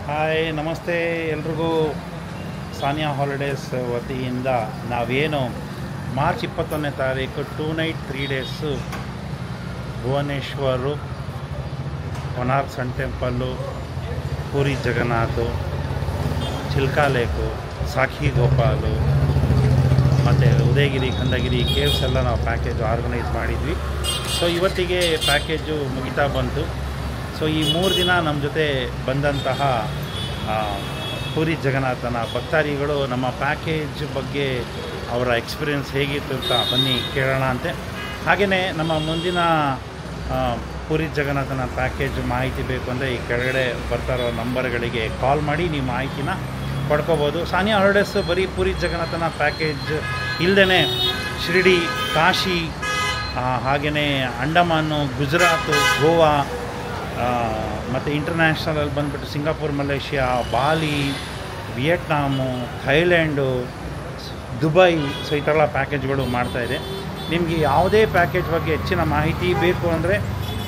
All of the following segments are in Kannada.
ಹಾಯ್ ನಮಸ್ತೆ ಎಲ್ರಿಗೂ. ಸಾನಿಯಾ ಹಾಲಿಡೇಸ್ ವತಿಯಿಂದ ನಾವೇನು ಮಾರ್ಚ್ 21ನೇ ತಾರೀಕು 2 ನೈಟ್ 3 ಡೇಸು ಭುವನೇಶ್ವರು, ಕೊನಾರ್ಕ್ ಸನ್ ಟೆಂಪಲ್ಲು, ಪೂರಿ ಜಗನ್ನಾಥ್, ಚಿಲ್ಕಾ ಲೇಕು, ಸಾಕ್ಷಿ ಗೋಪಾಲು ಮತ್ತು ಉದಯಗಿರಿ, ಖಂಡಗಿರಿ ಕೇವ್ಸ್ ಎಲ್ಲ ನಾವು ಪ್ಯಾಕೇಜು ಆರ್ಗನೈಸ್ ಮಾಡಿದ್ವಿ. ಸೊ ಇವತ್ತಿಗೆ ಪ್ಯಾಕೇಜು ಮುಗಿತಾ ಬಂತು. ಸೊ ಈ 3 ದಿನ ನಮ್ಮ ಜೊತೆ ಬಂದಂತಹ ಪೂರಿ ಜಗನ್ನಾಥನ ಭಕ್ತಾದಿಗಳು ನಮ್ಮ ಪ್ಯಾಕೇಜ್ ಬಗ್ಗೆ ಅವರ ಎಕ್ಸ್ಪೀರಿಯೆನ್ಸ್ ಹೇಗಿತ್ತು ಅಂತ ಬನ್ನಿ ಕೇಳೋಣ ಅಂತೆ. ಹಾಗೆಯೇ ನಮ್ಮ ಮುಂದಿನ ಪೂರಿ ಜಗನ್ನಾಥನ ಪ್ಯಾಕೇಜ್ ಮಾಹಿತಿ ಬೇಕು ಅಂದರೆ ಈ ಕೆಳಗಡೆ ಬರ್ತಾ ಇರೋ ನಂಬರ್ಗಳಿಗೆ ಕಾಲ್ ಮಾಡಿ ನೀವು ಮಾಹಿತಿನ ಪಡ್ಕೋಬೋದು. ಸಾನಿಯಾ ಹಾಲಿಡೇಸ್ ಬರೀ ಪೂರಿ ಜಗನ್ನಾಥನ ಪ್ಯಾಕೇಜ್ ಇಲ್ಲದೇ ಶಿರ್ಡಿ, ಕಾಶಿ, ಹಾಗೆಯೇ ಅಂಡಮಾನು, ಗುಜರಾತು, ಗೋವಾ ಮತ್ತು ಇಂಟರ್ನ್ಯಾಷನಲಲ್ಲಿ ಬಂದುಬಿಟ್ಟು ಸಿಂಗಾಪುರ್, ಮಲೇಷ್ಯಾ, ಬಾಲಿ, ವಿಯೆಟ್ನಾಮು, ಥೈಲ್ಯಾಂಡು, ದುಬೈ, ಸೊ ಈ ಥರ ಪ್ಯಾಕೇಜ್ಗಳು ಮಾಡ್ತಾಯಿದೆ. ನಿಮಗೆ ಯಾವುದೇ ಪ್ಯಾಕೇಜ್ ಬಗ್ಗೆ ಹೆಚ್ಚಿನ ಮಾಹಿತಿ ಬೇಕು ಅಂದರೆ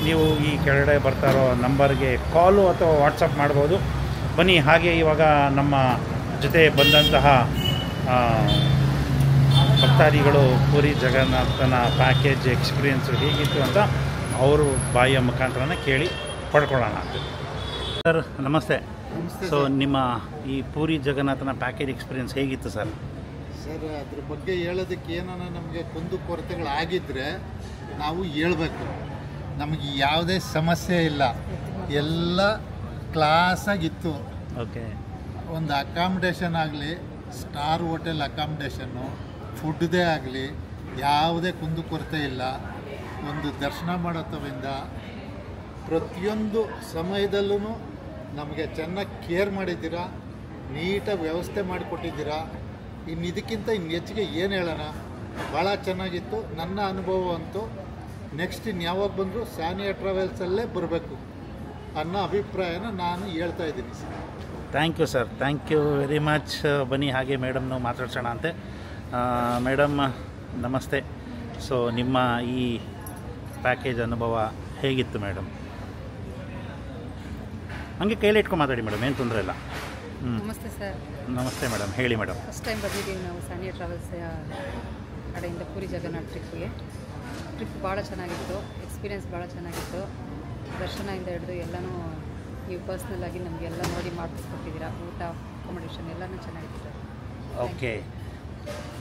ನೀವು ಈ ಕೆಳಗಡೆ ಬರ್ತಾ ಇರೋ ನಂಬರ್ಗೆ ಕಾಲು ಅಥವಾ ವಾಟ್ಸಪ್ ಮಾಡ್ಬೋದು. ಬನ್ನಿ, ಹಾಗೆ ಇವಾಗ ನಮ್ಮ ಜೊತೆ ಬಂದಂತಹ ಭಕ್ತಾದಿಗಳು ಪೂರಿ ಜಗನ್ನಾಥನ ಪ್ಯಾಕೇಜ್ ಎಕ್ಸ್ಪೀರಿಯೆನ್ಸು ಹೇಗಿತ್ತು ಅಂತ ಅವರು ಬಾಯಿಯ ಮುಖಾಂತರನೇ ಕೇಳಿ ಪಡ್ಕೊಳ್ಳೋಣ. ಸರ್ ನಮಸ್ತೆ. ಸೊ ನಿಮ್ಮ ಈ ಪೂರಿ ಜಗನ್ನಾಥನ ಪ್ಯಾಕೇಜ್ ಎಕ್ಸ್ಪೀರಿಯೆನ್ಸ್ ಹೇಗಿತ್ತು ಸರ್? ಸರ್, ಅದ್ರ ಬಗ್ಗೆ ಹೇಳೋದಕ್ಕೆ ಏನಾನ ನಮಗೆ ಕುಂದು ಕೊರತೆಗಳಾಗಿದ್ದರೆ ನಾವು ಹೇಳ್ಬೇಕು. ನಮಗೆ ಯಾವುದೇ ಸಮಸ್ಯೆ ಇಲ್ಲ, ಎಲ್ಲ ಕ್ಲಾಸಾಗಿತ್ತು. ಓಕೆ. ಒಂದು ಅಕಾಮಿಡೇಷನ್ ಆಗಲಿ, ಸ್ಟಾರ್ ಹೋಟೆಲ್ ಅಕಾಮಿಡೇಷನ್ನು, ಫುಡ್ದೇ ಆಗಲಿ ಯಾವುದೇ ಕುಂದು ಕೊರತೆ ಇಲ್ಲ. ಒಂದು ದರ್ಶನ ಮಾಡೋತವಿಂದ ಪ್ರತಿಯೊಂದು ಸಮಯದಲ್ಲೂ ನಮಗೆ ಚೆನ್ನಾಗಿ ಕೇರ್ ಮಾಡಿದ್ದೀರಾ, ನೀಟಾಗಿ ವ್ಯವಸ್ಥೆ ಮಾಡಿಕೊಟ್ಟಿದ್ದೀರಾ. ಇದಕ್ಕಿಂತ ಹೆಚ್ಚಿಗೆ ಏನು ಹೇಳೋಣ, ಭಾಳ ಚೆನ್ನಾಗಿತ್ತು. ನನ್ನ ಅನುಭವ ಅಂತೂ ನೆಕ್ಸ್ಟ್ ಯಾವಾಗ ಬಂದರೂ ಸಾನಿಯಾ ಟ್ರಾವೆಲ್ಸಲ್ಲೇ ಬರಬೇಕು ಅನ್ನೋ ಅಭಿಪ್ರಾಯನ ನಾನು ಹೇಳ್ತಾ ಇದ್ದೀನಿ sir. Thank you sir, thank you very much. ಬನ್ನಿ ಹಾಗೆ ಮೇಡಮ್ನು ಮಾತಾಡ್ಸೋಣ ಅಂತೆ. ಮೇಡಮ್ ನಮಸ್ತೆ. ಸೊ ನಿಮ್ಮ ಈ ಪ್ಯಾಕೇಜ್ ಅನುಭವ ಹೇಗಿತ್ತು ಮೇಡಮ್? ಹಂಗೆ ಕೈಲಿ ಇಟ್ಕೊಂಡು ಮಾತಾಡಿ ಮೇಡಮ್, ಏನು ತೊಂದರೆ ಇಲ್ಲ. ನಮಸ್ತೆ ಸರ್. ನಮಸ್ತೆ ಮೇಡಮ್, ಹೇಳಿ ಮೇಡಮ್. ಫಸ್ಟ್ ಟೈಮ್ ಬಂದಿದ್ದೀವಿ ನಾವು ಸಾನಿಯಾ ಟ್ರಾವೆಲ್ಸ್ ಕಡೆಯಿಂದ ಪೂರಿ ಜಗನ್ನಾಥ್ ಟ್ರಿಪ್ಗೆ. ಟ್ರಿಪ್ ಭಾಳ ಚೆನ್ನಾಗಿತ್ತು, ಎಕ್ಸ್ಪೀರಿಯೆನ್ಸ್ ಭಾಳ ಚೆನ್ನಾಗಿತ್ತು. ದರ್ಶನದಿಂದ ಹಿಡಿದು ಎಲ್ಲನೂ ನೀವು ಪರ್ಸ್ನಲ್ಲಾಗಿ ನಮಗೆಲ್ಲ ನೋಡಿ ಮಾಡಿಸ್ಕೊಟ್ಟಿದ್ದೀರಾ. ಊಟ, ಅಕಾಮಿಡೇಷನ್ ಎಲ್ಲನೂ ಚೆನ್ನಾಗಿತ್ತು sir. Okay,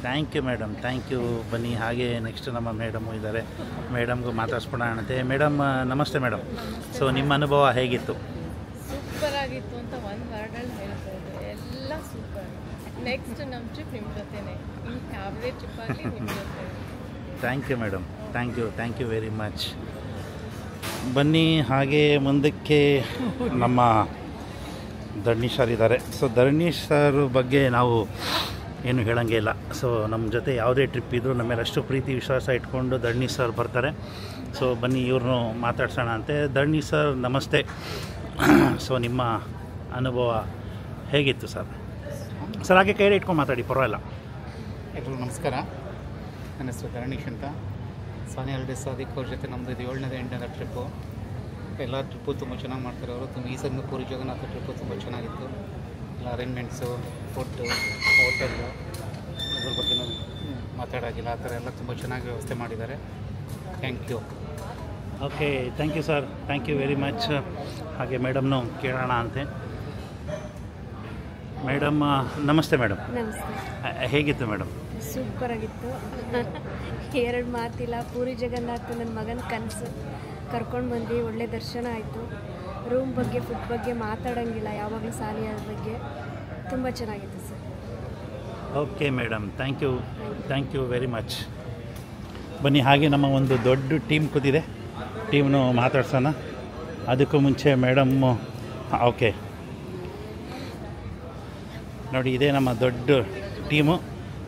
thank you madam, thank you. ಬನ್ನಿ ಹಾಗೆ ನೆಕ್ಸ್ಟ್ ನಮ್ಮ ಮೇಡಮು ಇದ್ದಾರೆ, ಮೇಡಮ್ಗೂ ಮಾತಾಡ್ಸ್ಕೊಳಣಂತೆ. ಮೇಡಮ್ ನಮಸ್ತೆ ಮೇಡಮ್. ಸೊ ನಿಮ್ಮ ಅನುಭವ ಹೇಗಿತ್ತು? ಸೂಪರ್ ಆಗಿತ್ತು ಅಂತ ಒಂದು ವರ್ಡಲ್ಲಿ ಹೇಳ್ಬೋದು. ಎಲ್ಲ ಸೂಪರ್. ನೆಕ್ಸ್ಟ್ ನಮ್ಮ ಟ್ರಿಪ್ ನಿಮ್ಮ ಜೊತೆನೇ, ಯಾವುದೇ ಟ್ರಿಪ್ ಆಗಲಿ ನಿಮ್ಮ ಜೊತೆ. Thank you madam, thank you very much. ಬನ್ನಿ ಹಾಗೆ ಮುಂದಕ್ಕೆ ನಮ್ಮ ಧರಣೀಶ್ ಸರ್ ಇದ್ದಾರೆ. ಸೊ ಧರಣೀಶ್ ಸರ್ ಬಗ್ಗೆ ನಾವು ಏನು ಹೇಳೋಂಗೆ ಇಲ್ಲ. ಸೊ ನಮ್ಮ ಜೊತೆ ಯಾವುದೇ ಟ್ರಿಪ್ ಇದ್ದರೂ ನಮ್ಮ ಮೇಲೆ ಅಷ್ಟು ಪ್ರೀತಿ ವಿಶ್ವಾಸ ಇಟ್ಕೊಂಡು ಧರಣೀಶ್ ಸರ್ ಬರ್ತಾರೆ. ಸೊ ಬನ್ನಿ ಇವ್ರನ್ನೂ ಮಾತಾಡ್ಸೋಣ ಅಂತೆ. ಧರಣೀಶ್ ಸರ್ ನಮಸ್ತೆ. ಸೊ ನಿಮ್ಮ ಅನುಭವ ಹೇಗಿತ್ತು ಸರ್? ಸರ್ ಹಾಗೆ ಕೈಲಿ ಇಟ್ಕೊಂಡು ಮಾತಾಡಿ, ಪರವಾಗಿಲ್ಲ. ಎಲ್ರಿಗೂ ನಮಸ್ಕಾರ. ನನ್ನ ಹೆಸರು ಧರಣೀಶ್ ಅಂತ. ಸಾನಿಯಾ ಹಾಲಿಡೇಸ್ ಅದಕ್ಕೆ ಅವ್ರ ಜೊತೆ ನಮ್ಮದು ಇದು 7ನೇ 8ನೇ ಟ್ರಿಪ್ಪು. ಎಲ್ಲ ಟ್ರಿಪ್ಪು ತುಂಬ ಚೆನ್ನಾಗಿ ಮಾಡ್ತಾರೆ ಅವರು. ಈ ಸಲ ಪೂರಿ ಜಗನ್ನಾಥ ಟ್ರಿಪ್ಪು ತುಂಬ ಚೆನ್ನಾಗಿತ್ತು. ಎಲ್ಲ ಅರೇಂಜ್ಮೆಂಟ್ಸು, ಫುಡ್ಡು, ಹೋಟೆಲ್ಲು, ಅದ್ರ ಬಗ್ಗೆ ಮಾತಾಡೋಗಿಲ್ಲ, ಆ ಥರ ಎಲ್ಲ ತುಂಬ ಚೆನ್ನಾಗಿ ವ್ಯವಸ್ಥೆ ಮಾಡಿದ್ದಾರೆ. Thank you. Okay, thank you sir, thank you very much. ಹಾಗೆ ಮೇಡಮ್ನು ಕೇಳೋಣ ಅಂತೆ. ಮೇಡಮ್ ನಮಸ್ತೆ ಮೇಡಮ್. ನಮಸ್ತೆ. ಹೇಗಿತ್ತು ಮೇಡಮ್? ಸೂಪರ್ ಆಗಿತ್ತು. ಎರಡು ಮಾತಿಲ್ಲ. ಪೂರಿ ಜಗನ್ನಾಥ್ ನನ್ನ ಮಗನ ಕನಸು. ಕರ್ಕೊಂಡು ಬಂದು ಒಳ್ಳೆ ದರ್ಶನ ಆಯಿತು. ರೂಮ್ ಬಗ್ಗೆ, ಫುಡ್ ಬಗ್ಗೆ ಮಾತಾಡೋಂಗಿಲ್ಲ, ಯಾವಾಗಲೂ ಸಾನಿಯಾ ಬಗ್ಗೆ. ತುಂಬ ಚೆನ್ನಾಗಿತ್ತು sir. Okay madam, thank you very much. ಬನ್ನಿ ಹಾಗೆ ನಮ್ಮ ಒಂದು ದೊಡ್ಡ ಟೀಮ್ ಕೂತಿದೆ, ಟೀಮ್ನು ಮಾತಾಡ್ಸೋಣ. ಅದಕ್ಕೂ ಮುಂಚೆ ಮೇಡಮ್ಮು ಓಕೆ ನೋಡಿ, ಇದೇ ನಮ್ಮ ದೊಡ್ಡ ಟೀಮು.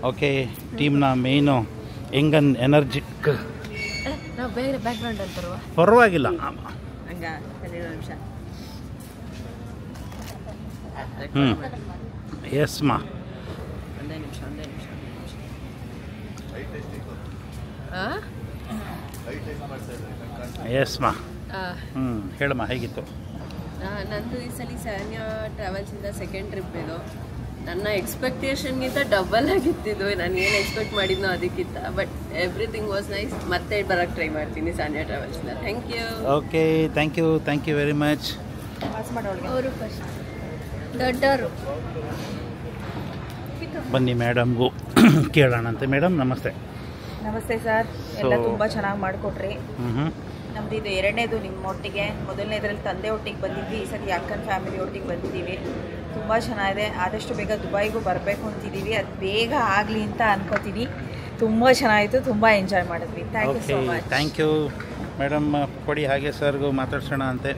ಓಕೆ, ಟೀಮ್ನ ಮೇಯ್ನು ಹೆಂಗನ್ ಎನರ್ಜಿಕ್. ನಾವು ಬೇರೆ ಬ್ಯಾಕ್ಗ್ರೌಂಡ್ ಅಂತಾರುವ ಪರವಾಗಿಲ್ಲ. ಎಸ್ ಮಾ. ಎಸ್ ಮಾ. ಹೇಳಮ್ಮ ಹೇಗಿತ್ತು? ನಂದು ಈ ಸಲ ಸಾನ್ಯಾ ಟ್ರಾವೆಲ್ಸಿಂದ ಸೆಕೆಂಡ್ ಟ್ರಿಪ್ ಇದು. ನನ್ನ ಎಕ್ಸ್ಪೆಕ್ಟೇಷನ್ಗಿಂತ ಡಬಲ್ ಆಗಿತ್ತಿದ್ದು, ನಾನು ಏನು ಎಕ್ಸ್ಪೆಕ್ಟ್ ಮಾಡಿದ್ನೋ ಅದಕ್ಕಿಂತ. But everything was nice. ಮತ್ತೆ ಬರೋಕ್ಕೆ ಟ್ರೈ ಮಾಡ್ತೀನಿ ಸಾನ್ಯಾ ಟ್ರಾವೆಲ್ಸ್ನ. Thank you. Okay, thank you very much. ಅವರು ಫಸ್ಟ್ ದೊಡ್ಡವರು. ಬನ್ನಿ ಮೇಡಮ್ಗೂ ಕೇಳೋಣಂತೆ. ಮೇಡಮ್ ನಮಸ್ತೆ. ನಮಸ್ತೆ ಸರ್. ಎಲ್ಲ ತುಂಬ ಚೆನ್ನಾಗಿ ಮಾಡಿಕೊಟ್ರಿ. ಹ್ಞೂ ನಮ್ದು ಇದು ಎರಡನೇದು ನಿಮ್ಮ ಒಟ್ಟಿಗೆ. ಮೊದಲನೇದ್ರಲ್ಲಿ ತಂದೆ ಒಟ್ಟಿಗೆ ಬಂದಿದ್ವಿ, ಈ ಸರಿ ಅಕ್ಕನ ಫ್ಯಾಮಿಲಿ ಒಟ್ಟಿಗೆ ಬಂದಿದ್ದೀವಿ. ತುಂಬ ಚೆನ್ನಾಗಿದೆ. ಆದಷ್ಟು ಬೇಗ ದುಬೈಗೂ ಬರಬೇಕು ಅಂತಿದ್ದೀವಿ. ಅದು ಬೇಗ ಆಗಲಿ ಅಂತ ಅನ್ಕೋತೀನಿ. ತುಂಬ ಚೆನ್ನಾಯಿತು, ತುಂಬ ಎಂಜಾಯ್ ಮಾಡಿದ್ವಿ. Thank you so much. Thank you madam. ಕೊಡಿ ಹಾಗೆ ಸರ್ಗೂ ಮಾತಾಡ್ಸೋಣ ಅಂತೆ.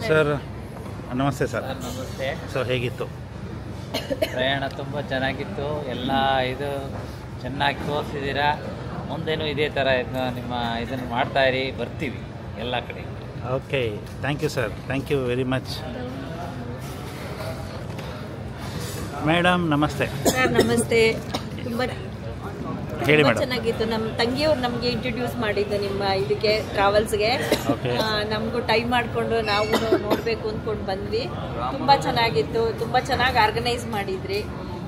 ಸರ್ ನಮಸ್ತೆ ಸರ್. ನಮಸ್ತೆ. ಸೊ ಹೇಗಿತ್ತು ಪ್ರಯಾಣ? ತುಂಬ ಚೆನ್ನಾಗಿತ್ತು. ಎಲ್ಲ ಇದು ಚೆನ್ನಾಗಿ ತೋರಿಸಿದ್ದೀರಾ. ಮುಂದೇನು ಇದೇ ಥರ ನಿಮ್ಮ ಇದನ್ನು ಮಾಡ್ತಾಯಿರಿ, ಬರ್ತೀವಿ ಎಲ್ಲ ಕಡೆ. Okay, thank you sir. Thank you very much. Madam ನಮಸ್ತೆ. ಸರ್ ನಮಸ್ತೆ. ತುಂಬ ಹೇಳಿ ಮೇಡಮ್. ಚೆನ್ನಾಗಿತ್ತು. ನಮ್ಮ ತಂಗಿಯವ್ರು ನಮಗೆ ಇಂಟ್ರೊಡ್ಯೂಸ್ ಮಾಡಿದ್ದು ನಿಮ್ಮ ಇದಕ್ಕೆ ಟ್ರಾವೆಲ್ಸ್ಗೆ. ನಮಗೂ ಟೈಮ್ ಮಾಡಿಕೊಂಡು ನಾವು ನೋಡಬೇಕು ಅಂದ್ಕೊಂಡು ಬಂದ್ವಿ. ತುಂಬ ಚೆನ್ನಾಗಿತ್ತು. ತುಂಬ ಚೆನ್ನಾಗಿ ಆರ್ಗನೈಸ್ ಮಾಡಿದ್ರಿ.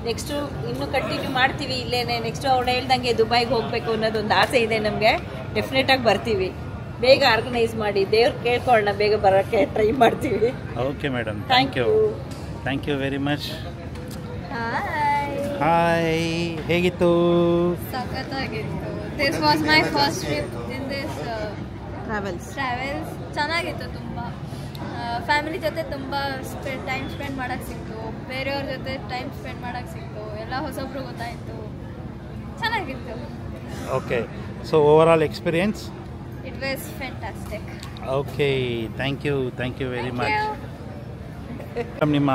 ನೆಕ್ಸ್ಟು ಇನ್ನೂ ಕಂಟಿನ್ಯೂ ಮಾಡ್ತೀವಿ ಇಲ್ಲೇನೆ. ನೆಕ್ಸ್ಟು ಅವ್ರು ಹೇಳ್ದಂಗೆ ದುಬೈಗೆ ಹೋಗಬೇಕು ಅನ್ನೋದೊಂದು ಆಸೆ ಇದೆ ನಮಗೆ. ಡೆಫಿನೆಟಾಗಿ ಬರ್ತೀವಿ. ಬೇಗ ಆರ್ಗನೈಸ್ ಮಾಡಿ, ದೇವ್ರು ಕೇಳ್ಕೊಳ್ಳೋಣ, ಬೇಗ ಬರೋಕ್ಕೆ ಟ್ರೈ ಮಾಡ್ತೀವಿ. Okay madam, thank you very much. Hi, ಹೇಗಿತ್ತು? ಸಖತ್ತಾಗಿತ್ತು. This was my first trip in this travels. ಚೆನ್ನಾಗಿತ್ತು. ತುಂಬ ಫ್ಯಾಮಿಲಿ ಜೊತೆ ತುಂಬ ಟೈಮ್ ಸ್ಪೆಂಡ್ ಮಾಡೋಕ್ಕೆ ಸಿಕ್ತು. ಬೇರೆಯವ್ರ ಜೊತೆ ಟೈಮ್ ಸ್ಪೆಂಡ್ ಮಾಡೋಕ್ಕೆ ಸಿಕ್ತು. ಎಲ್ಲ ಹೊಸೊಬ್ರು ಗೊತ್ತಾಯಿತು. ಚೆನ್ನಾಗಿತ್ತು. Okay, so overall experience? It was fantastic. Okay, thank you very much. ನಿಮ್ಮ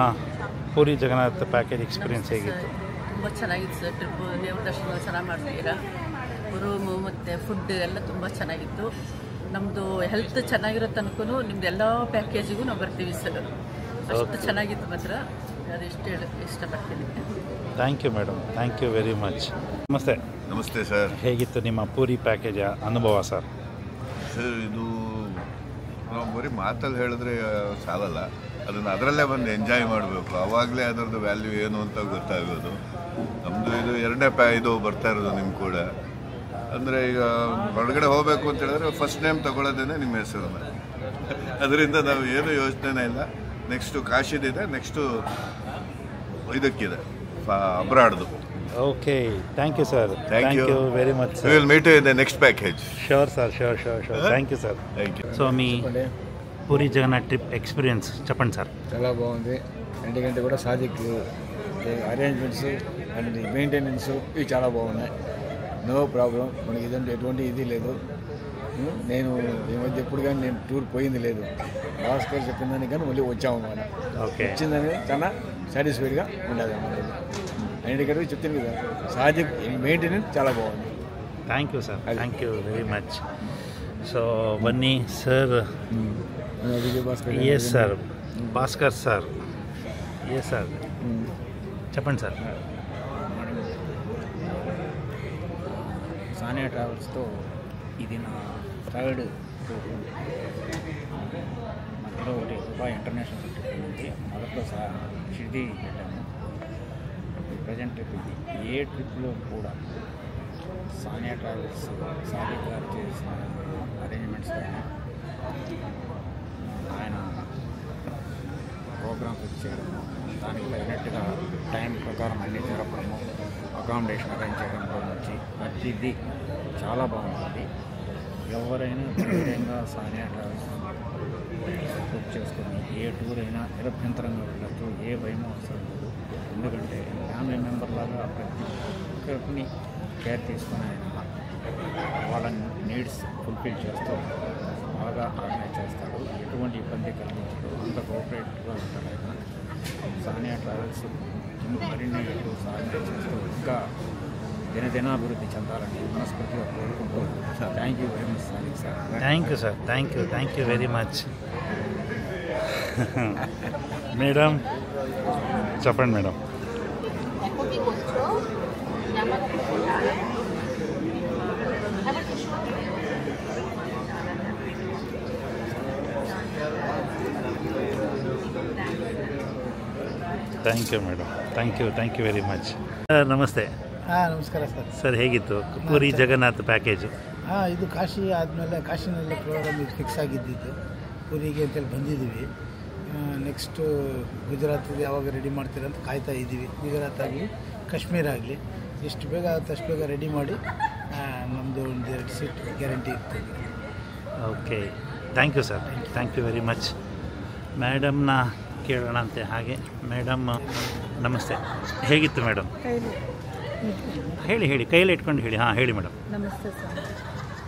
ಪೂರಿ ಜಗನ್ನಾಥ ಪ್ಯಾಕೇಜ್ ಎಕ್ಸ್ಪೀರಿಯನ್ಸ್ ಹೇಗಿತ್ತು? ತುಂಬ ಚೆನ್ನಾಗಿತ್ತು ಸರ್. ಟ್ರಿಪ್ಪು ದೇವ್ರ ದರ್ಶನ ಚೆನ್ನಾಗಿ ಮಾಡ್ತಿದ್ದೀರಾ. ರೂಮು ಮತ್ತು ಫುಡ್ ಎಲ್ಲ ತುಂಬ ಚೆನ್ನಾಗಿತ್ತು. ನಮ್ಮದು ಹೆಲ್ತ್ ಚೆನ್ನಾಗಿರೋ ತನಕ ನಿಮ್ದು ಎಲ್ಲ ಪ್ಯಾಕೇಜಿಗೂ ನಾವು ಬರ್ತೀವಿ ಸರ್. ಅಷ್ಟು ಚೆನ್ನಾಗಿತ್ತು ಮಾತ್ರ. ಅದೆಷ್ಟು ಇಷ್ಟಪಡ್ತೀನಿ. Thank you madam, thank you very much. ನಮಸ್ತೆ. ನಮಸ್ತೆ ಸರ್. ಹೇಗಿತ್ತು ನಿಮ್ಮ ಪೂರಿ ಪ್ಯಾಕೇಜ್ ಅನುಭವ ಸರ್? ಸರ್, ಇದು ನಾವು ಬರೀ ಮಾತಲ್ಲಿ ಹೇಳಿದ್ರೆ ಸಾಲಲ್ಲ. ಅದನ್ನು ಅದರಲ್ಲೇ ಬಂದು ಎಂಜಾಯ್ ಮಾಡಬೇಕು. ಆವಾಗಲೇ ಅದರದ್ದು ವ್ಯಾಲ್ಯೂ ಏನು ಅಂತ ಗೊತ್ತಾಗೋದು. ನಮ್ಮದು ಇದು ಎರಡನೇ ಇದು ಬರ್ತಾ ಇರೋದು ನಿಮ್ಮ ಕೂಡ. ಅಂದರೆ ಈಗ ಹೊರಗಡೆ ಹೋಗಬೇಕು ಅಂತ ಹೇಳಿದ್ರೆ ಫಸ್ಟ್ ನೇಮ್ ತೊಗೊಳ್ಳೋದೇ ನಿಮ್ಮ ಹೆಸರನ್ನು. ಅದರಿಂದ ನಾವು ಏನು ಯೋಚನೆ ಇಲ್ಲ. ನೆಕ್ಸ್ಟು ಕಾಶಿದಿದೆ, ನೆಕ್ಸ್ಟು ಇದಕ್ಕಿದೆ ಅಬ್ರಾಡ್ದು. Okay, thank you sir. Thank you very much. We will meet you in the next package. Sure sir, sure. Thank you sir. Thank you. So మీ పూరి జగన్నాథ్ ట్రిప్ ఎక్స్పీరియన్స్ చెప్పండి సార్. చాలా బాగుంది. ఎందుకంటే కూడా సాదిక్ అరేంజ్మెంట్స్ అండ్ మెయింటెనెన్స్ ఇవి చాలా బాగున్నాయి. No problem. మనకి ఇదంటే ఎటువంటి ఇది లేదు. నేను ఈ మధ్య ఎప్పుడు కానీ నేను టూర్ పోయింది లేదు. భాస్కర్ చెప్పిన దానికి కానీ మళ్ళీ వచ్చాము అన్నమాట. ఓకే, వచ్చిందని చాలా సాటిస్ఫైడ్గా ఉండదు అన్నమాట. ఎందుకంటే చెప్తాను కదా, సాదిక్ మెయింటెనెన్స్ చాలా బాగుంది. Thank you sir. Thank you very much. So బన్నీ sir. Yes sir. Bhaskar sir. Yes sir, చెప్పండి సార్. సానియా ట్రావెల్స్తో ఇది నా థర్డ్ టూర్. మధ్యలో ఒకటి దుబాయ్ ఇంటర్నేషనల్ ట్రిప్ ఉంది. మొదట్లో షిర్డీ వెళ్ళాము. ప్రజెంట్ ట్రిప్ ఇది. ఏ ట్రిప్లో కూడా సానియా ట్రావెల్స్ సాదిక్ గారు చేసిన అరేంజ్మెంట్స్ కానీ, ఆయన ప్రోగ్రామ్ ఫిక్స్ చేయడము, దానికి తగినట్టుగా టైం ప్రకారం అన్నీ జరపడము, అకామిడేషన్ అరేంజ్ చేయడంలో నుంచి ప్రతిదీ చాలా బాగుంటుంది. ఎవరైనా ధైర్యంగా సానియా ట్రావెల్స్ బుక్ చేసుకొని ఏ టూర్ అయినా నిరభ్యంతరంగా వెళ్ళచ్చు. ఏ భయం అవసరం లేదు. ఎందుకంటే ఫ్యామిలీ మెంబర్ లాగా ప్రతి ఒక్కరిని కేర్ తీసుకుని ఆయన వాళ్ళ నీడ్స్ ఫుల్ఫిల్ చేస్తూ బాగా ఆర్గనైజ్ చేస్తాడు. ఎటువంటి ఇబ్బంది కలిగించడు. అంత కోఆపరేటివ్గా ఉంటాడు ఆయన. సానియా ట్రావెల్స్ మరిన్ని ఆర్గనైజ్ చేస్తూ ఇంకా దినదినాభివృద్ధి చెందాలని మనస్ఫూర్తిగా కోరుకుంటూ thank you very much sir. Thank you sir. Thank you very much. Madam చెప్పండి madam. Thank you madam, thank you very much. ನಮಸ್ತೆ. ನಮಸ್ಕಾರ ಸರ್. ಸರ್ ಹೇಗಿತ್ತು ಪೂರಿ ಜಗನ್ನಾಥ್ ಪ್ಯಾಕೇಜು? ಇದು ಕಾಶಿ ಆದಮೇಲೆ ಕಾಶಿನಲ್ಲೇ ಪ್ರೋಗ್ರಾಮ್ ಫಿಕ್ಸ್ ಆಗಿದ್ದಿದ್ದು, ಪೂರಿಗೆ ಅಂತೇಳಿ ಬಂದಿದ್ದೀವಿ. ನೆಕ್ಸ್ಟು ಗುಜರಾತಿಗೆ ಯಾವಾಗ ರೆಡಿ ಮಾಡ್ತೀರ ಅಂತ ಕಾಯ್ತಾ ಇದ್ದೀವಿ. ಗುಜರಾತ್ ಆಗಲಿ ಕಾಶ್ಮೀರ ಆಗಲಿ ಎಷ್ಟು ಬೇಗ ಆಗುತ್ತೆ ಅಷ್ಟು ಬೇಗ ರೆಡಿ ಮಾಡಿ ನಮ್ಮದು ಒಂದು 2 ಸೀಟ್ ಗ್ಯಾರಂಟಿ ಇರ್ತದೆ. Okay, thank you sir, thank you very much. ಮೇಡಮ್ನ ಕೇಳೋಣ ಅಂತೆ. ಹಾಗೆ ಮೇಡಮ್ ನಮಸ್ತೆ, ಹೇಗಿತ್ತು ಮೇಡಮ್? ಹೇಳಿ ಕೈಯಲ್ಲಿ ಇಟ್ಕೊಂಡು ಹೇಳಿ. ಹಾಂ ಹೇಳಿ ಮೇಡಮ್. ನಮಸ್ತೆ ಸರ್.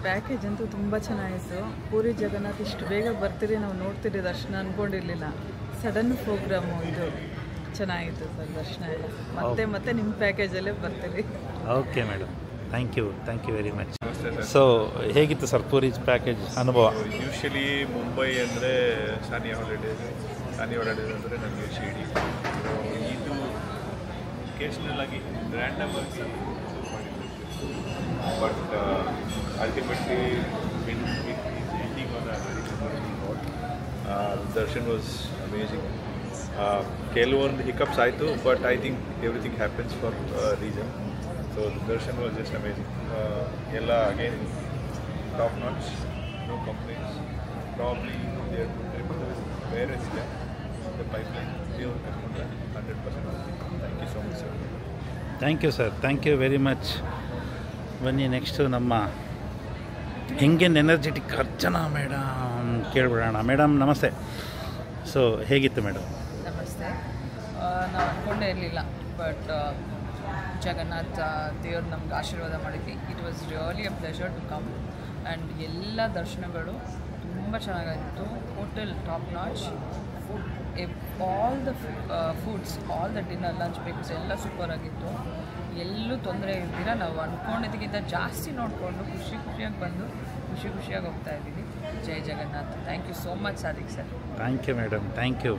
ಪ್ಯಾಕೇಜ್ ಅಂತೂ ತುಂಬ ಚೆನ್ನಾಗಿತ್ತು. ಪೂರಿ ಜಗನ್ನಾಥ್ ಇಷ್ಟು ಬೇಗ ಬರ್ತೀರಿ ನಾವು ನೋಡ್ತೀರಿ ದರ್ಶನ ಅಂದ್ಕೊಂಡಿರಲಿಲ್ಲ. ಸಡನ್ ಪ್ರೋಗ್ರಾಮು ಇದು ಚೆನ್ನಾಗಿತ್ತು ಸರ್. ದರ್ಶನ ಎಲ್ಲ ಮತ್ತೆ ನಿಮ್ಮ ಪ್ಯಾಕೇಜಲ್ಲೇ ಬರ್ತೀರಿ. Okay madam, thank you very much. So ಹೇಗಿತ್ತು ಸರ್ ಪೂರಿ ಪ್ಯಾಕೇಜ್ ಅನುಭವ? ಯೂಶಲಿ ಮುಂಬೈ ಅಂದರೆ ಸಾನಿಯಾ ಹಾಲಿಡೇಸ್ ಅಂದರೆ ನನಗೆ ಶಿರ್ಡಿ. ಇದು ಒಕೇಶ್ನಲ್ ಆಗಿ ರ್ಯಾಂಡಮ್ ಆಗಿ but ultimately ending on a very memorable note. Darshan was amazing. ಕೆಲವೊಂದು ಹಿಕಪ್ಸ್ ಆಯಿತು, but I think everything happens for reason. So Darshan was just amazing. ಎಲ್ಲ again top notch, no complaints. Probably there ಬೇರೆ ಇದೆ ದ ಪೈಪ್ಲೈನ್ ದೇವ್ರು ಕರ್ಕೊಂಡ್ರೆ 100%. Thank you so much sir. Thank you very much. ಬನ್ನಿ ನೆಕ್ಸ್ಟು ನಮ್ಮ ಹೆಂಗೇನು ಎನರ್ಜೆಟಿಕ್ ಅರ್ಚನಾ ಮೇಡಮ್ ಕೇಳ್ಬಿಡೋಣ. ಮೇಡಮ್ ನಮಸ್ತೆ. ಸೊ ಹೇಗಿತ್ತು ಮೇಡಮ್? ನಮಸ್ತೆ. ನಾವು ಅಂದ್ಕೊಂಡೇ ಇರಲಿಲ್ಲ, ಬಟ್ ಜಗನ್ನಾಥ ದೇವ್ರು ನಮ್ಗೆ ಆಶೀರ್ವಾದ ಮಾಡಿದ್ವಿ. It was really a pleasure to come. And ಎಲ್ಲ ದರ್ಶನಗಳು ತುಂಬ ಚೆನ್ನಾಗಿತ್ತು. Hotel top notch, food all the foods, all the dinner, lunch, breaks ಎಲ್ಲ ಸೂಪರಾಗಿತ್ತು. ಎಲ್ಲೂ ತೊಂದರೆ ಇರ್ತೀರ. ನಾವು ಅಂದ್ಕೊಂಡಿದ್ದಕ್ಕಿಂತ ಜಾಸ್ತಿ ನೋಡಿಕೊಂಡು ಖುಷಿಯಾಗಿ ಬಂದು ಖುಷಿಯಾಗಿ ಹೋಗ್ತಾ ಇದ್ದೀವಿ. ಜೈ Jagannath. Thank you so much Sadiq sir. Thank you madam, thank you.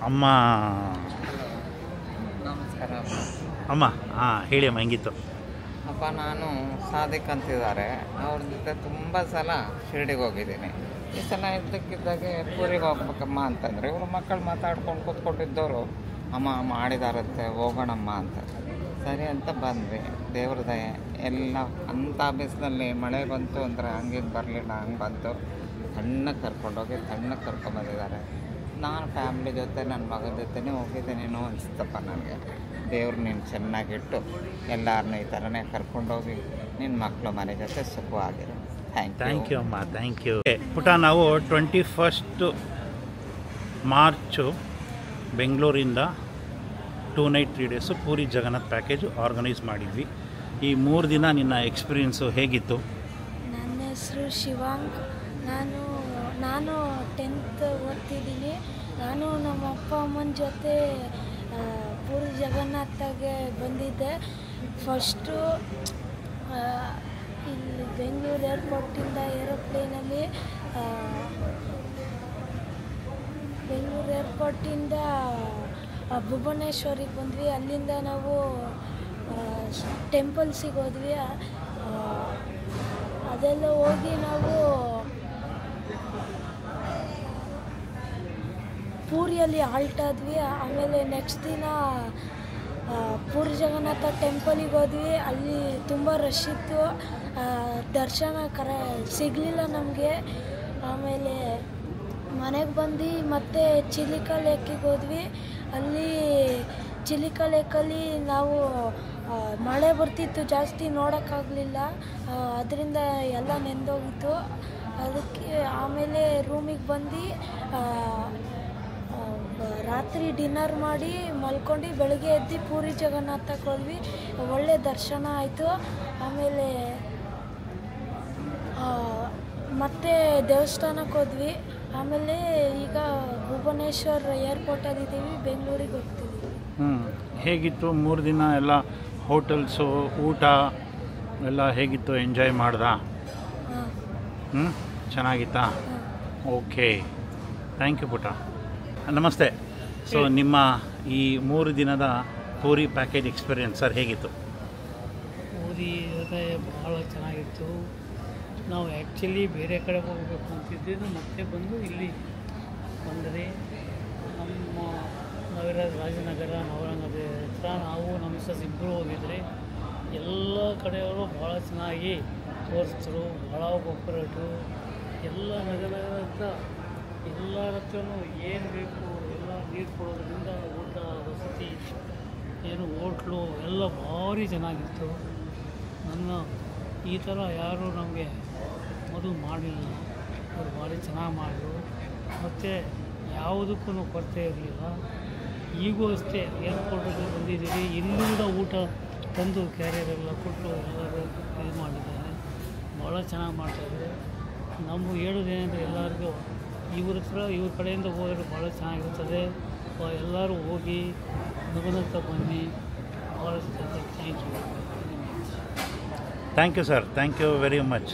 ಅಮ್ಮ ನಮಸ್ಕಾರ ಅಮ್ಮ. ಹಾಂ ಹೇಳಿ ಅಮ್ಮ, ಹೆಂಗಿತ್ತು? ಅಪ್ಪ, ನಾನು ಸಾದಿಕ್ ಅಂತಿದ್ದಾರೆ, ಅವ್ರ ಜೊತೆ ತುಂಬ ಸಲ ಶಿರ್ಡಿಗೆ ಹೋಗಿದ್ದೀನಿ. ಈ ಸಲ ಇದ್ದಕ್ಕಿದ್ದಾಗೆ ಪೂರಿಗೆ ಹೋಗ್ಬೇಕಮ್ಮ ಅಂತಂದರೆ ಇವರು ಮಕ್ಕಳು ಮಾತಾಡ್ಕೊಂಡು ಕೂತ್ಕೊಂಡಿದ್ದವರು ಅಮ್ಮ ಮಾಡಿದಾರತ್ತೆ ಹೋಗೋಣಮ್ಮ ಅಂತ. ಸರಿ ಅಂತ ಬಂದ್ವಿ. ದೇವ್ರ ದಯೆ ಎಲ್ಲ ಅಂಥ ಬಿಸಿಲಲ್ಲಿ ಮಳೆ ಬಂತು ಅಂದರೆ ಹಂಗಿಂಗೆ ಬರಲಿಲ್ಲ, ಹಂಗೆ ಬಂತು. ತಣ್ಣಗೆ ಕರ್ಕೊಂಬಂದಿದ್ದಾರೆ. ನಾನು ಫ್ಯಾಮ್ಲಿ ಜೊತೆ ನನ್ನ ಮಗನ ಜೊತೆನೇ ಹೋಗಿದ್ದೇನೇನೋ ಅನಿಸ್ತಪ್ಪ ನನಗೆ. ದೇವ್ರು ನೀನು ಚೆನ್ನಾಗಿಟ್ಟು ಎಲ್ಲರನ್ನೂ ಈ ಥರನೇ ಕರ್ಕೊಂಡೋಗಿ ನಿನ್ನ ಮಕ್ಕಳು ಮನೆ ಜೊತೆ ಸುಖವಾಗಿರು. ಥ್ಯಾಂಕ್ ಯು ಅಮ್ಮ, ಥ್ಯಾಂಕ್ ಯು. ಪುಟ, ನಾವು 21 ಮಾರ್ಚು ಬೆಂಗಳೂರಿಂದ 2 night 3 days puri Jagannath package organise ಮಾಡಿದ್ವಿ. ಈ 3 ದಿನ ನಿನ್ನ ಎಕ್ಸ್ಪೀರಿಯೆನ್ಸು ಹೇಗಿತ್ತು? ನನ್ನ ಹೆಸರು ಶಿವಾಂಗ್. ನಾನು 10th ಓದ್ತಿದ್ದೀನಿ. ನಾನು ನಮ್ಮ ಅಪ್ಪ ಅಮ್ಮನ ಜೊತೆ ಪೂರಿ ಜಗನ್ನಾಥಗೆ ಬಂದಿದ್ದೆ. ಫಸ್ಟು ಇಲ್ಲಿ ಬೆಂಗಳೂರು ಏರ್ಪೋರ್ಟಿಂದ ಏರೋಪ್ಲೇನಲ್ಲಿ ಭುವನೇಶ್ವರಿಗೆ ಬಂದ್ವಿ. ಅಲ್ಲಿಂದ ನಾವು ಟೆಂಪಲ್ಸಿಗೆ ಹೋದ್ವಿ. ಅದೆಲ್ಲ ಹೋಗಿ ನಾವು ಪೂರಿಯಲ್ಲಿ ಆಲ್ಟ್ ಆದ್ವಿ. ಆಮೇಲೆ ನೆಕ್ಸ್ಟ್ ದಿನ ಪೂರಿ ಜಗನ್ನಾಥ ಟೆಂಪಲಿಗೆ ಹೋದ್ವಿ. ಅಲ್ಲಿ ತುಂಬ ರಶ್ ಇತ್ತು, ದರ್ಶನ ಸಿಗಲಿಲ್ಲ ನಮಗೆ. ಆಮೇಲೆ ಮನೆಗೆ ಬಂದು ಮತ್ತೆ ಚಿಲಿಕಾ ಲೇಕಿಗೆ ಹೋದ್ವಿ. ಅಲ್ಲಿ ಚಿಲಿಕಾ ಲೇಕಲ್ಲಿ ನಾವು ಮಳೆ ಬರ್ತಿತ್ತು, ಜಾಸ್ತಿ ನೋಡೋಕ್ಕಾಗಲಿಲ್ಲ. ಅದರಿಂದ ಎಲ್ಲ ನೆಂದೋಗಿತ್ತು. ಅದಕ್ಕೆ ಆಮೇಲೆ ರೂಮಿಗೆ ಬಂದು ರಾತ್ರಿ ಡಿನ್ನರ್ ಮಾಡಿ ಮಲ್ಕೊಂಡು ಬೆಳಗ್ಗೆ ಎದ್ದು ಪೂರಿ ಜಗನ್ನಾಥಕ್ಕೆ ಹೋದ್ವಿ. ಒಳ್ಳೆ ದರ್ಶನ ಆಯಿತು. ಆಮೇಲೆ ಮತ್ತೆ ದೇವಸ್ಥಾನಕ್ಕೆ ಹೋದ್ವಿ. ಆಮೇಲೆ ಈಗ ಭುವನೇಶ್ವರ್ ಏರ್ಪೋರ್ಟಲ್ಲಿದ್ದೀವಿ, ಬೆಂಗಳೂರಿಗೆ ಹೋಗ್ತಿದ್ದೀವಿ. ಹೇಗಿತ್ತು 3 ದಿನ ಎಲ್ಲ? ಹೋಟೆಲ್ಸು, ಊಟ ಎಲ್ಲ ಹೇಗಿತ್ತು? ಎಂಜಾಯ್ ಮಾಡ್ದಾ? ಚೆನ್ನಾಗಿತ್ತಾ? ಓಕೆ, ಥ್ಯಾಂಕ್ ಯು ಪುಟ. ನಮಸ್ತೆ. ಸೊ ನಿಮ್ಮ ಈ 3 ದಿನದ ಪೂರಿ ಪ್ಯಾಕೇಜ್ ಎಕ್ಸ್ಪೀರಿಯನ್ಸ್ ಸರ್ ಹೇಗಿತ್ತು? ಪೂರಿ ಭಾಳ ಚೆನ್ನಾಗಿತ್ತು. ನಾವು ಆ್ಯಕ್ಚುಲಿ ಬೇರೆ ಕಡೆ ಹೋಗಬೇಕು ಅಂತಿದ್ದು, ಮತ್ತೆ ಬಂದು ಇಲ್ಲಿ ಬಂದರೆ ನಮ್ಮ ನಾವಿರೋದು ರಾಜನಗರ ನವರಂಗದ ಹತ್ರ. ನಾವು ನಮ್ಮ ಮಿಸ್ಸಸ್ ಇಬ್ಬರು ಹೋಗಿದ್ರಿ. ಎಲ್ಲ ಕಡೆಯವರು ಭಾಳ ಚೆನ್ನಾಗಿ ತೋರಿಸಿದ್ರು, ಭಾಳ ಕೋಪರೇಟು. ಎಲ್ಲ ನಗರದ ಎಲ್ಲರ ಹತ್ರನೂ ಏನು ಬೇಕು ಎಲ್ಲ ನೀರು ಕೊಡೋದ್ರಿಂದ ಊಟ ವಸತಿ ಏನು ಹೋಟ್ಲು ಎಲ್ಲ ಭಾರಿ ಚೆನ್ನಾಗಿತ್ತು. ಈ ಥರ ಯಾರೂ ನಮಗೆ ಮೊದಲು ಮಾಡಲಿಲ್ಲ, ಅವ್ರು ಭಾರಿ ಚೆನ್ನಾಗಿ ಮಾಡಿದ್ರು. ಮತ್ತು ಯಾವುದಕ್ಕೂ ಕೊರತೆ ಇರಲಿಲ್ಲ. ಈಗೂ ಅಷ್ಟೇ ಏರ್ಪೋರ್ಟಿಗೆ ಬಂದಿದ್ದೀವಿ, ಇಲ್ಲೂ ಕೂಡ ಊಟ ತಂದು ಕ್ಯಾರಿಯರೆಲ್ಲ ಕೊಟ್ಟು ಎಲ್ಲರೂ ಇದು ಮಾಡಿದ್ದಾರೆ. ಭಾಳ ಚೆನ್ನಾಗಿ ಮಾಡ್ತಾಯಿದ್ದಾರೆ. ನಮಗೆ ಹೇಳೋದೇನೆಂದರೆ ಎಲ್ಲರಿಗೂ ಇವ್ರ ಕಡೆಯಿಂದ ಹೋದರೆ ಭಾಳ ಚೆನ್ನಾಗಿರ್ತದೆ. ಎಲ್ಲರೂ ಹೋಗಿ ನಗುನಂತ ಬನ್ನಿ. ಭಾಳ thank you. Thank you sir, thank you very much.